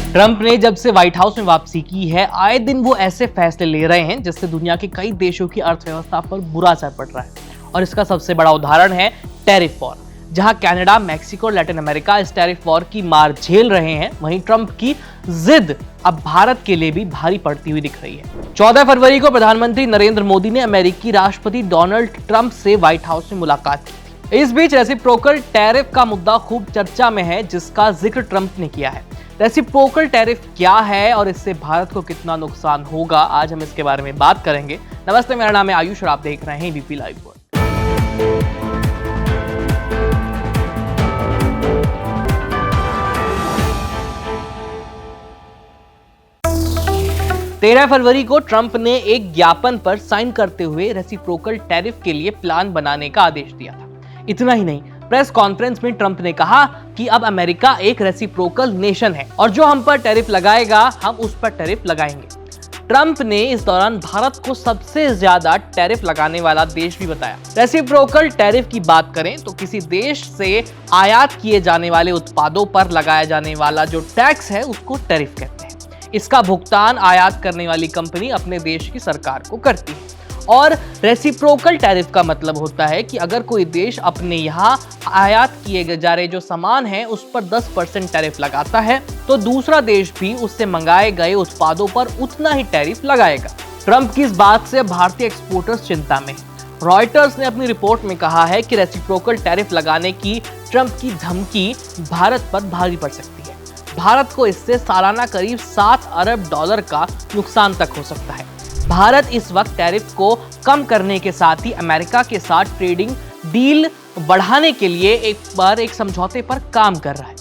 Trump ने जब से व्हाइट हाउस में वापसी की है, आए दिन वो ऐसे फैसले ले रहे हैं जिससे दुनिया के कई देशों की अर्थव्यवस्था पर बुरा असर पड़ रहा है। और इसका सबसे बड़ा उदाहरण है टैरिफ वॉर। जहां कनाडा, मैक्सिको और लैटिन अमेरिका इस टैरिफ वॉर की मार झेल रहे हैं, वहीं ट्रंप की जिद अब भारत के लिए भी भारी पड़ती हुई दिख रही है। 14 फरवरी को प्रधानमंत्री नरेंद्र मोदी ने अमेरिकी राष्ट्रपति डोनाल्ड ट्रंप से व्हाइट हाउस में मुलाकात की थी। इस बीच रेसिप्रोकल टैरिफ का मुद्दा खूब चर्चा में है, जिसका जिक्र ट्रंप ने किया है। रेसिप्रोकल टैरिफ क्या है और इससे भारत को कितना नुकसान होगा, आज हम इसके बारे में बात करेंगे। नमस्ते, मेरा नाम है आयुष और आप देख रहे हैं एबीपी लाइव वर्ल्ड। 13 फरवरी को ट्रंप ने एक ज्ञापन पर साइन करते हुए रेसिप्रोकल टैरिफ के लिए प्लान बनाने का आदेश दिया था। इतना ही नहीं, प्रेस कॉन्फ्रेंस में ट्रंप ने कहा कि अब अमेरिका एक रेसिप्रोकल नेशन है और जो हम पर टैरिफ लगाएगा, हम उस पर टैरिफ लगाएंगे। ट्रंप ने इस दौरान भारत को सबसे ज्यादा टैरिफ लगाने वाला देश भी बताया। रेसिप्रोकल टैरिफ की बात करें तो किसी देश से आयात किए जाने वाले उत्पादों पर लगाया जाने वाला जो टैक्स है, उसको टैरिफ कहते हैं। इसका भुगतान आयात करने वाली कंपनी अपने देश की सरकार को करती है। और रेसिप्रोकल टैरिफ का मतलब होता है कि अगर कोई देश अपने यहाँ आयात किए जा रहे जो सामान है उस पर 10% टैरिफ लगाता है, तो दूसरा देश भी उससे मंगाए गए उत्पादों पर उतना ही टैरिफ लगाएगा। ट्रंप की इस बात से भारतीय एक्सपोर्टर्स चिंता में हैं। रॉयटर्स ने अपनी रिपोर्ट में कहा है कि रेसिप्रोकल टैरिफ लगाने की ट्रंप की धमकी भारत पर भारी पड़ सकती है। भारत को इससे सालाना करीब $7 अरब का नुकसान तक हो सकता है। भारत इस वक्त टैरिफ को कम करने के साथ ही अमेरिका के साथ ट्रेडिंग डील बढ़ाने के लिए एक समझौते पर काम कर रहा है।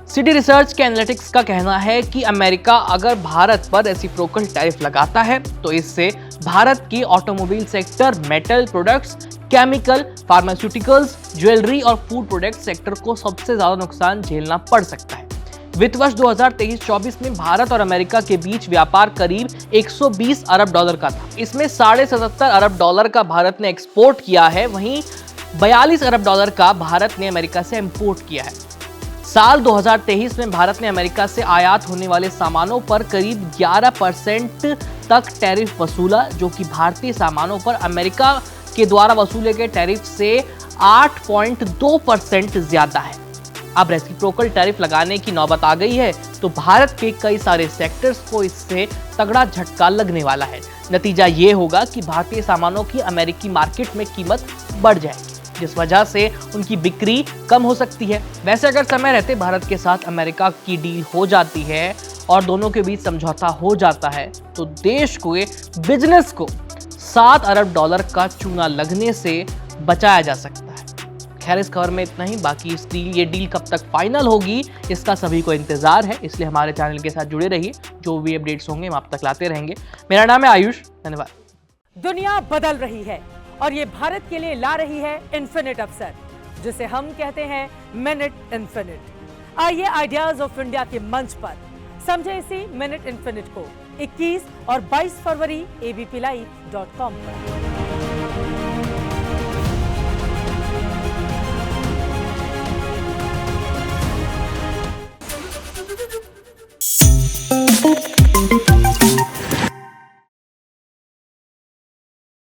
सिटी रिसर्च के एनालिटिक्स का कहना है कि अमेरिका अगर भारत पर रेसिप्रोकल टैरिफ लगाता है तो इससे भारत की automobile sector, metal products, chemical, pharmaceuticals, jewellery और फूड प्रोडक्ट सेक्टर को सबसे ज्यादा नुकसान झेलना पड़ सकता है। वित्त वर्ष 2023-24 में भारत और अमेरिका के बीच व्यापार करीब $120 अरब का था। इसमें $77 अरब का भारत ने एक्सपोर्ट किया है, वहीं $42 अरब का भारत ने अमेरिका से इंपोर्ट किया है। साल 2023 में भारत ने अमेरिका से आयात होने वाले सामानों पर करीब 11% तक टैरिफ वसूला, जो कि भारतीय सामानों पर अमेरिका के द्वारा वसूले गए टैरिफ से 8.2% ज्यादा है। अब रेसिप्रोकल टैरिफ लगाने की नौबत आ गई है तो भारत के कई सारे सेक्टर्स को इससे तगड़ा झटका लगने वाला है। नतीजा ये होगा कि भारतीय सामानों की अमेरिकी मार्केट में कीमत बढ़ जाएगी, जिस वजह से उनकी बिक्री कम हो सकती है। वैसे अगर समय रहते भारत के साथ अमेरिका की डील हो जाती है और दोनों के बीच समझौता हो जाता है तो देश को, बिजनेस को $7 अरब का चूना लगने से बचाया जा सकता है। खैर, इस खबर में इतना ही। बाकी ये डील कब तक फाइनल होगी इसका सभी को इंतजार है, इसलिए हमारे चैनल के साथ जुड़े रहिए। जो भी अपडेट्स होंगे हम आप तक लाते रहेंगे। मेरा नाम है आयुष, धन्यवाद। दुनिया बदल रही है और ये भारत के लिए ला रही है इन्फिनिट अवसर, जिसे हम कहते हैं मिनट इन्फिनिट। आइए आइडियाज ऑफ इंडिया के मंच पर समझे इसी मिनट इन्फिनिट को 21 और 22 फरवरी abplive.com पर।